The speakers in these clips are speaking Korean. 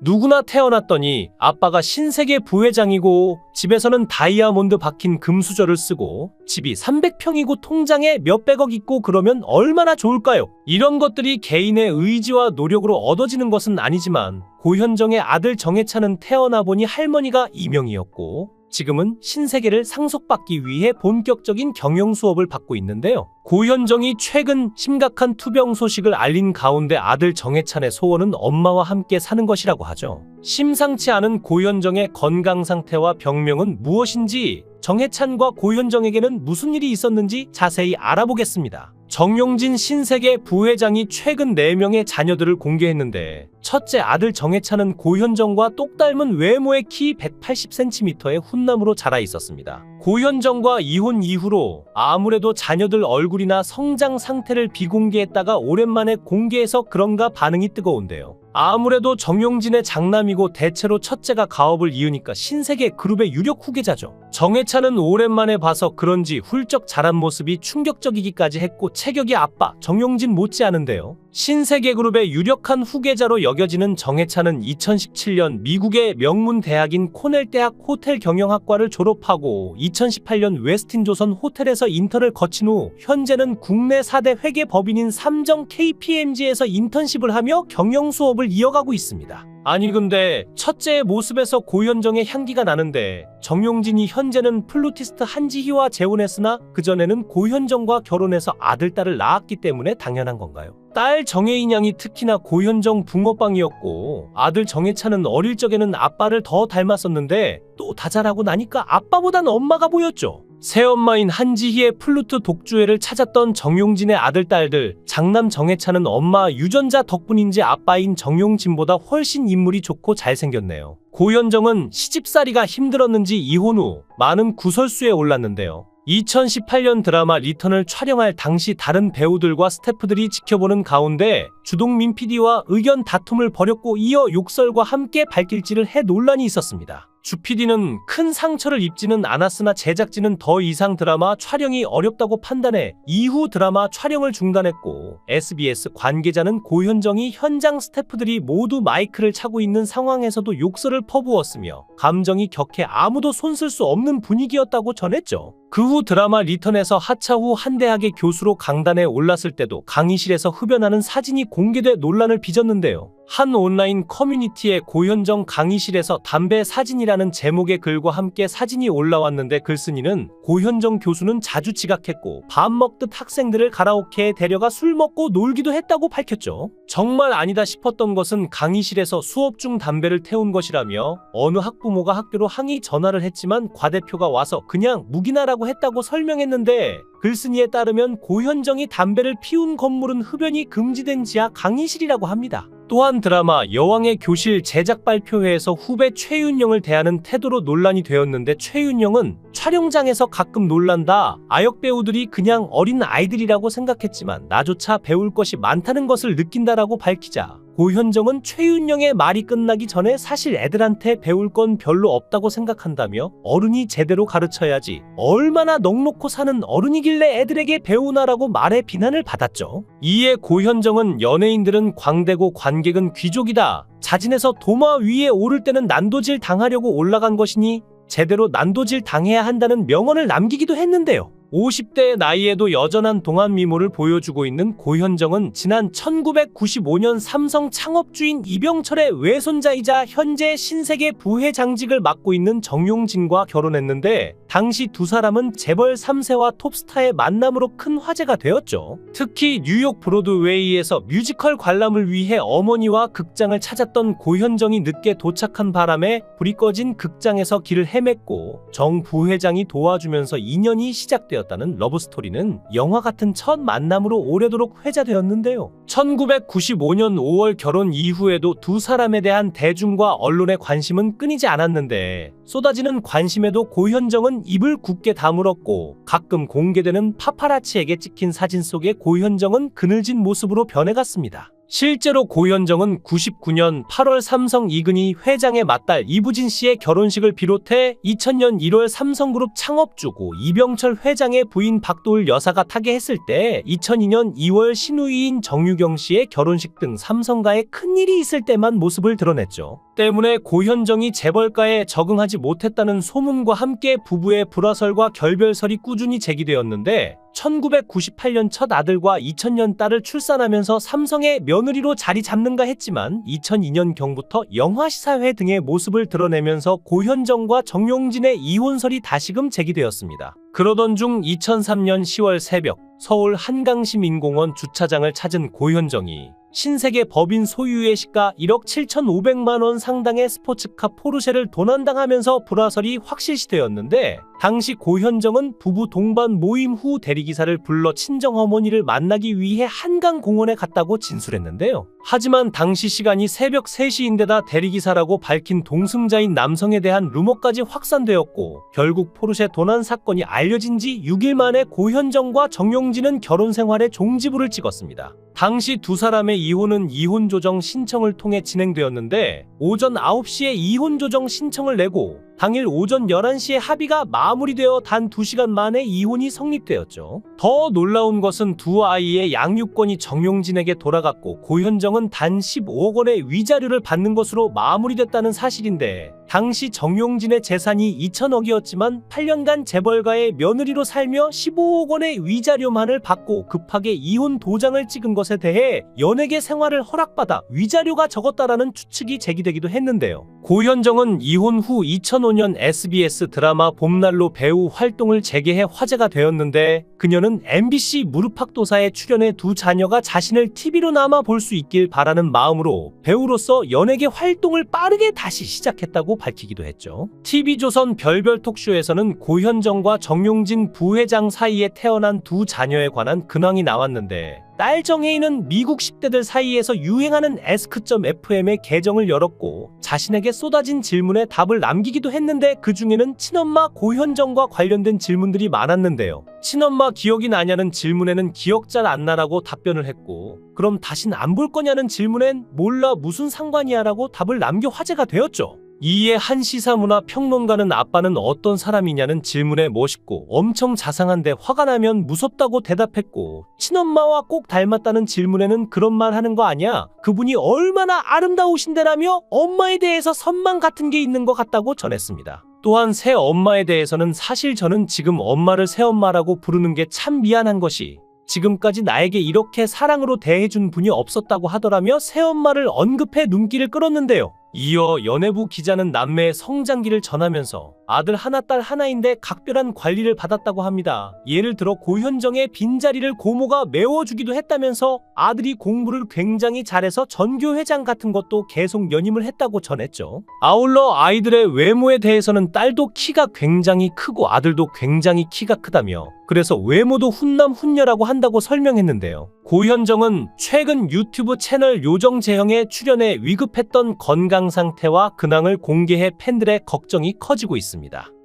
누구나 태어났더니 아빠가 신세계 부회장이고 집에서는 다이아몬드 박힌 금수저를 쓰고 집이 300평이고 통장에 몇백억 있고 그러면 얼마나 좋을까요? 이런 것들이 개인의 의지와 노력으로 얻어지는 것은 아니지만 고현정의 아들 정해찬은 태어나 보니 할머니가 이명이었고 지금은 신세계를 상속받기 위해 본격적인 경영 수업을 받고 있는데요. 고현정이 최근 심각한 투병 소식을 알린 가운데 아들 정해찬의 소원은 엄마와 함께 사는 것이라고 하죠. 심상치 않은 고현정의 건강 상태와 병명은 무엇인지, 정해찬과 고현정에게는 무슨 일이 있었는지 자세히 알아보겠습니다. 정용진 신세계 부회장이 최근 4명의 자녀들을 공개했는데 첫째 아들 정해찬은 고현정과 똑 닮은 외모의 키 180cm의 훈남으로 자라 있었습니다. 고현정과 이혼 이후로 아무래도 자녀들 얼굴이나 성장 상태를 비공개했다가 오랜만에 공개해서 그런가 반응이 뜨거운데요. 아무래도 정용진의 장남이고 대체로 첫째가 가업을 이으니까 신세계 그룹의 유력 후계자죠. 정해찬은 오랜만에 봐서 그런지 훌쩍 자란 모습이 충격적이기까지 했고 체격이 아빠 정용진 못지않은데요. 신세계 그룹의 유력한 후계자로 여겨지는 정해찬은 2017년 미국의 명문 대학인 코넬 대학 호텔 경영학과를 졸업하고 2018년 웨스틴조선 호텔에서 인턴을 거친 후 현재는 국내 4대 회계 법인인 삼정 KPMG에서 인턴십을 하며 경영 수업을 이어가고 있습니다. 아니 근데 첫째의 모습에서 고현정의 향기가 나는데 정용진이 현재는 플루티스트 한지희와 재혼했으나 그전에는 고현정과 결혼해서 아들, 딸을 낳았기 때문에 당연한 건가요? 딸 정혜인 양이 특히나 고현정 붕어빵이었고 아들 정해찬은 어릴 적에는 아빠를 더 닮았었는데 또 다 자라고 나니까 아빠보단 엄마가 보였죠. 새엄마인 한지희의 플루트 독주회를 찾았던 정용진의 아들, 딸들, 장남 정해찬은 엄마 유전자 덕분인지 아빠인 정용진보다 훨씬 인물이 좋고 잘생겼네요. 고현정은 시집살이가 힘들었는지 이혼 후 많은 구설수에 올랐는데요. 2018년 드라마 리턴을 촬영할 당시 다른 배우들과 스태프들이 지켜보는 가운데 주동민 PD와 의견 다툼을 벌였고 이어 욕설과 함께 발길질을 해 논란이 있었습니다. 주 PD는 큰 상처를 입지는 않았으나 제작진은 더 이상 드라마 촬영이 어렵다고 판단해 이후 드라마 촬영을 중단했고 SBS 관계자는 고현정이 현장 스태프들이 모두 마이크를 차고 있는 상황에서도 욕설을 퍼부었으며 감정이 격해 아무도 손쓸 수 없는 분위기였다고 전했죠. 그 후 드라마 리턴에서 하차 후 한 대학의 교수로 강단에 올랐을 때도 강의실에서 흡연하는 사진이 공개돼 논란을 빚었는데요. 한 온라인 커뮤니티에 고현정 강의실에서 담배 사진이라는 제목의 글과 함께 사진이 올라왔는데 글쓴이는 고현정 교수는 자주 지각했고 밥 먹듯 학생들을 가라오케에 데려가 술 먹고 놀기도 했다고 밝혔죠. 정말 아니다 싶었던 것은 강의실에서 수업 중 담배를 태운 것이라며 어느 학부모가 학교로 항의 전화를 했지만 과대표가 와서 그냥 묵인하라고 했다고 설명했는데 글쓴이에 따르면 고현정이 담배를 피운 건물은 흡연이 금지된 지하 강의실이라고 합니다. 또한 드라마 여왕의 교실 제작 발표회에서 후배 최윤영을 대하는 태도로 논란이 되었는데 최윤영은 촬영장에서 가끔 놀란다. 아역 배우들이 그냥 어린 아이들이라고 생각했지만 나조차 배울 것이 많다는 것을 느낀다라고 밝히자 고현정은 최윤영의 말이 끝나기 전에 사실 애들한테 배울 건 별로 없다고 생각한다며 어른이 제대로 가르쳐야지 얼마나 넉놓고 사는 어른이길래 애들에게 배우나라고 말해 비난을 받았죠. 이에 고현정은 연예인들은 광대고 관객은 귀족이다. 자진해서 도마 위에 오를 때는 난도질 당하려고 올라간 것이니 제대로 난도질 당해야 한다는 명언을 남기기도 했는데요. 50대의 나이에도 여전한 동안 미모를 보여주고 있는 고현정은 지난 1995년 삼성 창업주인 이병철의 외손자이자 현재 신세계 부회장직을 맡고 있는 정용진과 결혼했는데 당시 두 사람은 재벌 3세와 톱스타의 만남으로 큰 화제가 되었죠. 특히 뉴욕 브로드웨이에서 뮤지컬 관람을 위해 어머니와 극장을 찾았던 고현정이 늦게 도착한 바람에 불이 꺼진 극장에서 길을 헤맸고 정 부회장이 도와주면서 인연이 시작되었다는 러브스토리는 영화 같은 첫 만남으로 오래도록 회자되었는데요. 1995년 5월 결혼 이후에도 두 사람에 대한 대중과 언론의 관심은 끊이지 않았는데 쏟아지는 관심에도 고현정은 입을 굳게 다물었고 가끔 공개되는 파파라치에게 찍힌 사진 속에 고현정은 그늘진 모습으로 변해갔습니다. 실제로 고현정은 99년 8월 삼성 이근희 회장의 맏딸 이부진 씨의 결혼식을 비롯해 2000년 1월 삼성그룹 창업주고 이병철 회장의 부인 박도을 여사가 타계했을 때 2002년 2월 신우이인 정유경 씨의 결혼식 등 삼성가에 큰일이 있을 때만 모습을 드러냈죠. 때문에 고현정이 재벌가에 적응하지 못했다는 소문과 함께 부부의 불화설과 결별설이 꾸준히 제기되었는데 1998년 첫 아들과 2000년 딸을 출산하면서 삼성의 며느리로 자리 잡는가 했지만 2002년경부터 영화 시사회 등의 모습을 드러내면서 고현정과 정용진의 이혼설이 다시금 제기되었습니다. 그러던 중 2003년 10월 새벽 서울 한강시민공원 주차장을 찾은 고현정이 신세계 법인 소유의 시가 1억 7,500만 원 상당의 스포츠카 포르쉐를 도난당하면서 불화설이 확실시되었는데 당시 고현정은 부부 동반 모임 후 대리기사를 불러 친정어머니를 만나기 위해 한강공원에 갔다고 진술했는데요. 하지만 당시 시간이 새벽 3시인데다 대리기사라고 밝힌 동승자인 남성에 대한 루머까지 확산되었고 결국 포르쉐 도난 사건이 알려진 지 6일 만에 고현정과 정용진은 결혼 생활에 종지부를 찍었습니다. 당시 두 사람의 이혼은 이혼조정 신청을 통해 진행되었는데 오전 9시에 이혼조정 신청을 내고 당일 오전 11시에 합의가 마무리되어 단 2시간 만에 이혼이 성립되었죠. 더 놀라운 것은 두 아이의 양육권이 정용진에게 돌아갔고 고현정은 단 15억 원의 위자료를 받는 것으로 마무리됐다는 사실인데 당시 정용진의 재산이 2천억이었지만 8년간 재벌가의 며느리로 살며 15억 원의 위자료만을 받고 급하게 이혼 도장을 찍은 것에 대해 연예계 생활을 허락받아 위자료가 적었다라는 추측이 제기되기도 했는데요. 고현정은 이혼 후 2005년 SBS 드라마 봄날로 배우 활동을 재개해 화제가 되었는데 그녀는 MBC 무릎팍도사에 출연해 두 자녀가 자신을 TV로 남아 볼 수 있길 바라는 마음으로 배우로서 연예계 활동을 빠르게 다시 시작했다고 밝히기도 했죠. TV조선 별별 톡쇼에서는 고현정과 정용진 부회장 사이에 태어난 두 자녀에 관한 근황이 나왔는데 딸 정혜인은 미국 10대들 사이에서 유행하는 ask.fm의 계정을 열었고 자신에게 쏟아진 질문에 답을 남기기도 했는데 그 중에는 친엄마 고현정과 관련된 질문들이 많았는데요. 친엄마 기억이 나냐는 질문에는 기억 잘 안 나라고 답변을 했고 그럼 다신 안 볼 거냐는 질문엔 몰라 무슨 상관이야 라고 답을 남겨 화제가 되었죠. 이에 한 시사문화 평론가는 아빠는 어떤 사람이냐는 질문에 멋있고 엄청 자상한데 화가 나면 무섭다고 대답했고 친엄마와 꼭 닮았다는 질문에는 그런 말 하는 거 아니야? 그분이 얼마나 아름다우신데라며 엄마에 대해서 선망 같은 게 있는 것 같다고 전했습니다. 또한 새엄마에 대해서는 사실 저는 지금 엄마를 새엄마라고 부르는 게 참 미안한 것이 지금까지 나에게 이렇게 사랑으로 대해준 분이 없었다고 하더라며 새엄마를 언급해 눈길을 끌었는데요. 이어 연예부 기자는 남매의 성장기를 전하면서 아들 하나 딸 하나인데 각별한 관리를 받았다고 합니다. 예를 들어 고현정의 빈자리를 고모가 메워주기도 했다면서 아들이 공부를 굉장히 잘해서 전교회장 같은 것도 계속 연임을 했다고 전했죠. 아울러 아이들의 외모에 대해서는 딸도 키가 굉장히 크고 아들도 굉장히 키가 크다며 그래서 외모도 훈남 훈녀라고 한다고 설명했는데요. 고현정은 최근 유튜브 채널 요정재형에 출연해 위급했던 건강 상태와 근황을 공개해 팬들의 걱정이 커지고 있습니다.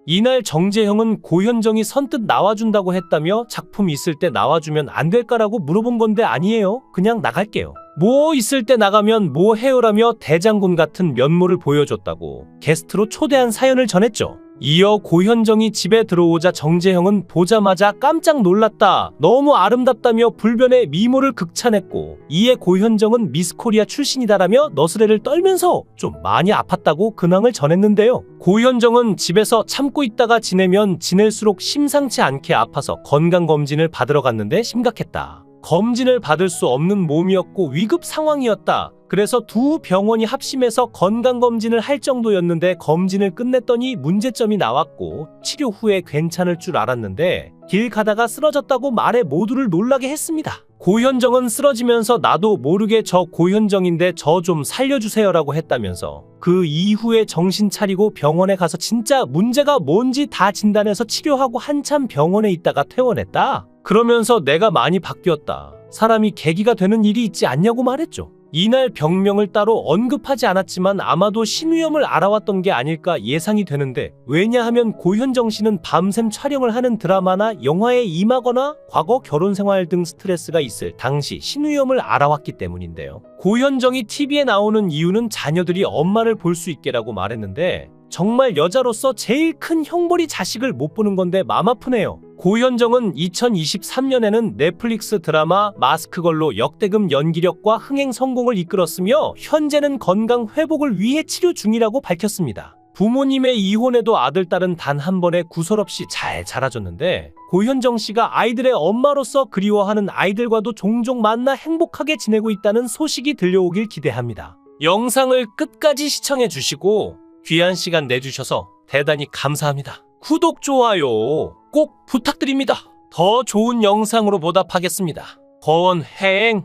이날 정재형은 고현정이 선뜻 나와준다고 했다며 작품 있을 때 나와주면 안 될까라고 물어본 건데 아니에요. 그냥 나갈게요. 뭐 있을 때 나가면 뭐 해요라며 대장군 같은 면모를 보여줬다고 게스트로 초대한 사연을 전했죠. 이어 고현정이 집에 들어오자 정재형은 보자마자 깜짝 놀랐다. 너무 아름답다며 불변의 미모를 극찬했고 이에 고현정은 미스코리아 출신이다라며 너스레를 떨면서 좀 많이 아팠다고 근황을 전했는데요. 고현정은 집에서 참고 있다가 지내면 지낼수록 심상치 않게 아파서 건강검진을 받으러 갔는데 심각했다. 검진을 받을 수 없는 몸이었고 위급 상황이었다. 그래서 두 병원이 합심해서 건강검진을 할 정도였는데 검진을 끝냈더니 문제점이 나왔고 치료 후에 괜찮을 줄 알았는데 길 가다가 쓰러졌다고 말해 모두를 놀라게 했습니다. 고현정은 쓰러지면서 나도 모르게 저 고현정인데 저 좀 살려주세요라고 했다면서 그 이후에 정신 차리고 병원에 가서 진짜 문제가 뭔지 다 진단해서 치료하고 한참 병원에 있다가 퇴원했다. 그러면서 내가 많이 바뀌었다. 사람이 계기가 되는 일이 있지 않냐고 말했죠. 이날 병명을 따로 언급하지 않았지만 아마도 신위험을 알아왔던 게 아닐까 예상이 되는데 왜냐하면 고현정 씨는 밤샘 촬영을 하는 드라마나 영화에 임하거나 과거 결혼생활 등 스트레스가 있을 당시 신위험을 알아왔기 때문인데요. 고현정이 TV에 나오는 이유는 자녀들이 엄마를 볼 수 있게라고 말했는데 정말 여자로서 제일 큰 형벌이 자식을 못 보는 건데 맘 아프네요. 고현정은 2023년에는 넷플릭스 드라마 마스크걸로 역대급 연기력과 흥행 성공을 이끌었으며 현재는 건강 회복을 위해 치료 중이라고 밝혔습니다. 부모님의 이혼에도 아들, 딸은 단 한 번의 구설 없이 잘 자라줬는데 고현정 씨가 아이들의 엄마로서 그리워하는 아이들과도 종종 만나 행복하게 지내고 있다는 소식이 들려오길 기대합니다. 영상을 끝까지 시청해 주시고 귀한 시간 내주셔서 대단히 감사합니다. 구독, 좋아요 꼭 부탁드립니다. 더 좋은 영상으로 보답하겠습니다. 거원행